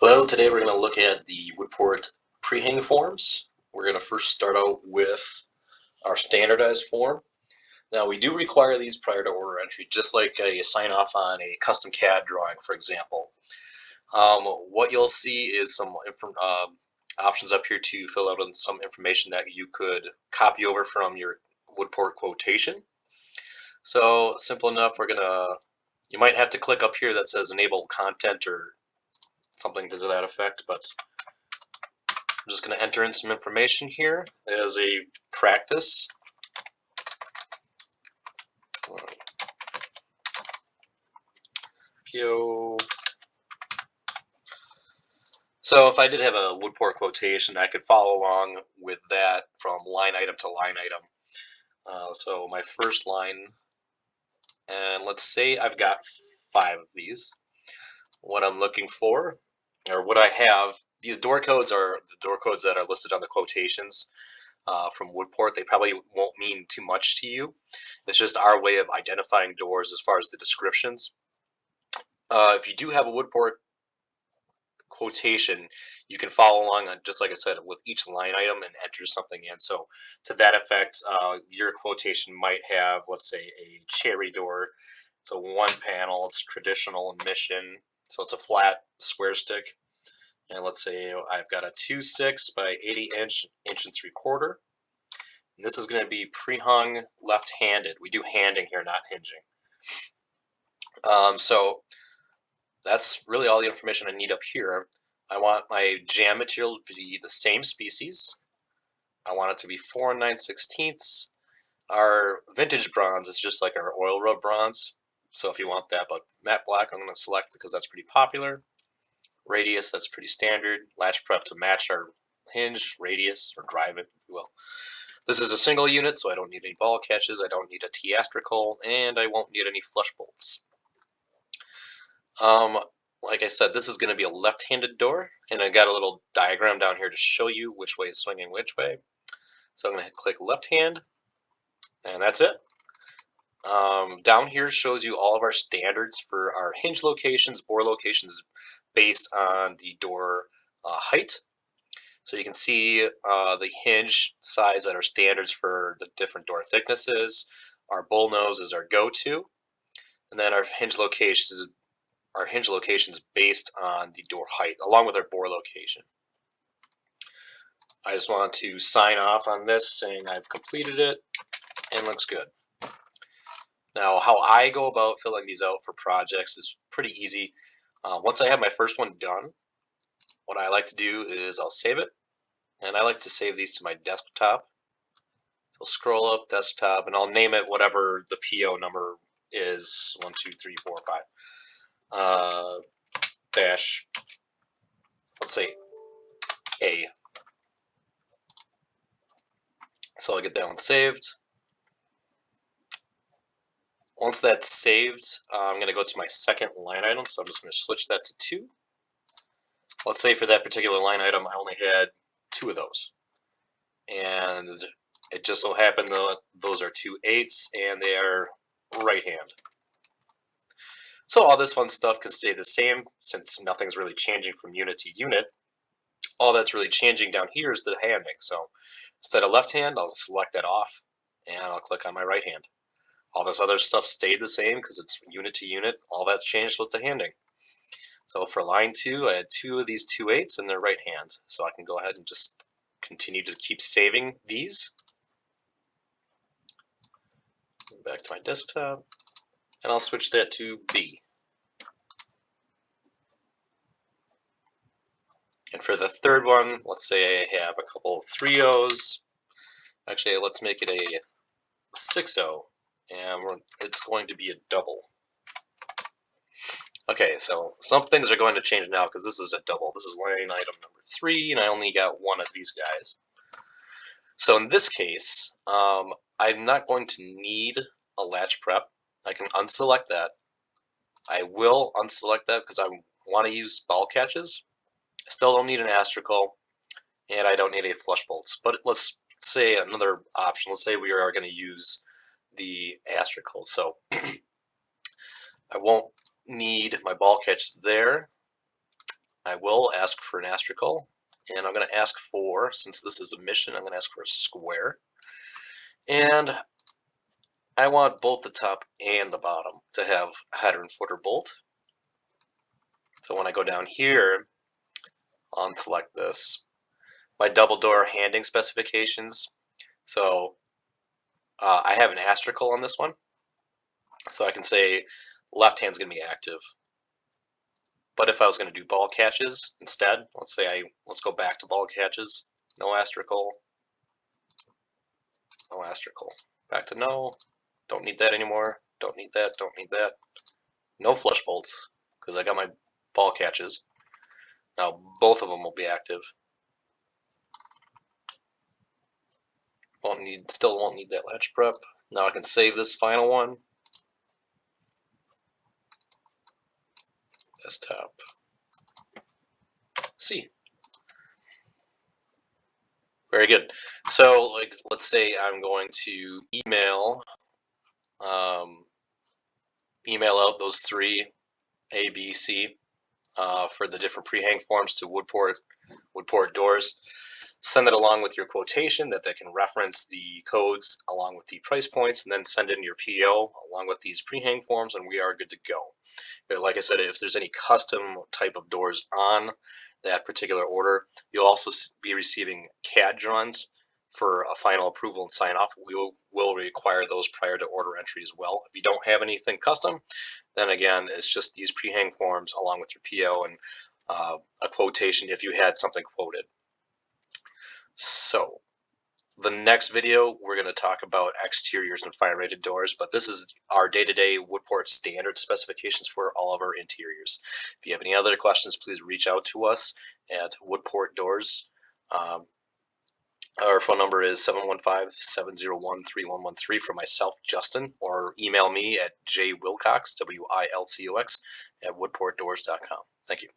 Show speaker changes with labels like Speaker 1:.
Speaker 1: Hello, today we're going to look at the Woodport Prehang forms. We're going to first start out with our standardized form. Now we do require these prior to order entry, just like a sign off on a custom CAD drawing, for example. What you'll see is some options up here to fill out on some information that you could copy over from your Woodport quotation. So simple enough, you might have to click up here that says enable content or something to that effect, but I'm just going to enter in some information here as a practice. PO. So if I did have a Woodport quotation, I could follow along with that from line item to line item. So my first line, and let's say I've got 5 of these. What I'm looking for, or what I have, these door codes are the door codes that are listed on the quotations. From Woodport, they probably won't mean too much to you. It's just our way of identifying doors as far as the descriptions. If you do have a Woodport quotation, you can follow along on, just like I said, with each line item and enter something in. So to that effect, your quotation might have, let's say, a cherry door. It's a 1 panel, it's traditional and mission, so it's a flat square stick. And let's say I've got a 2.6 by 80 inch and 3/4. And this is going to be pre-hung left-handed. We do handing here, not hinging. So that's really all the information I need up here. I want my jam material to be the same species. I want it to be 4 9/16. Our vintage bronze is just like our oil rub bronze. So if you want that, but matte black, I'm going to select because that's pretty popular. Radius, that's pretty standard. Latch prep to match our hinge, radius, or drive it, if you will. This is a single unit, so I don't need any ball catches, I don't need a T-astrical, and I won't need any flush bolts. Like I said, this is going to be a left-handed door, and I got a little diagram down here to show you which way is swinging which way. So I'm going to click left hand, and that's it. Down here shows you all of our standards for our hinge locations, bore locations based on the door height. So you can see the hinge size that are standards for the different door thicknesses. Our bull nose is our go-to, and then our hinge locations based on the door height, along with our bore location. I just want to sign off on this saying I've completed it and looks good. Now, how I go about filling these out for projects is pretty easy. Once I have my first one done, what I like to do is I'll save it, and I like to save these to my desktop. So scroll up desktop, and I'll name it whatever the PO number is, 1, 2, 3, 4, 5. Dash, let's say A. So I'll get that one saved. Once that's saved, I'm going to go to my second line item, so I'm just going to switch that to 2. Let's say for that particular line item, I only had 2 of those. And it just so happened that those are 2 8s, and they are right hand. So all this fun stuff can stay the same, since nothing's really changing from unit to unit. All that's really changing down here is the handing. So instead of left hand, I'll select that off, and I'll click on my right hand. All this other stuff stayed the same because it's unit to unit. All that's changed was the handing. So for line 2, I had 2 of these 2 8s in their right hand. So I can go ahead and just continue to keep saving these. Back to my desktop, and I'll switch that to B. And for the third one, let's say I have a couple of 3-0s. Actually, let's make it a 6-0, and it's going to be a double. Okay, so some things are going to change now because this is a double. This is line item number 3, and I only got 1 of these guys. So in this case, I'm not going to need a latch prep. I can unselect that. I will unselect that because I want to use ball catches. I still don't need an astrical, and I don't need any flush bolts. But let's say another option. Let's say we are going to use the astrical. So I won't need my ball catches there. I will ask for an asterisk, and I'm going to ask for, since this is a mission, I'm going to ask for a square. And I want both the top and the bottom to have header and footer bolt. So when I go down here, unselect this. My double door handing specifications. So I have an asterisk on this one. So I can say left hand's going to be active. But if I was going to do ball catches instead, let's go back to ball catches. No asterisk. No asterisk. Back to no. Don't need that anymore. Don't need that. Don't need that. No flush bolts because I got my ball catches. Now both of them will be active. Still won't need that latch prep. Now I can save this final one. Desktop. C. Very good. So like, let's say I'm going to email out those three A, B, C for the different pre-hang forms to Woodport doors. Send it along with your quotation that they can reference the codes along with the price points, and then send in your PO along with these pre-hang forms, and we are good to go. But like I said, if there's any custom type of doors on that particular order, you'll also be receiving CAD drawings for a final approval and sign off. We will require those prior to order entry as well. If you don't have anything custom, then again, it's just these pre-hang forms along with your PO and a quotation if you had something quoted. So the next video, we're going to talk about exteriors and fire rated doors, but this is our day-to-day Woodport standard specifications for all of our interiors. If you have any other questions, please reach out to us at Woodport Doors. Our phone number is 715-701-3113 for myself, Justin, or email me at jwilcox, WILCOX, at woodportdoors.com. Thank you.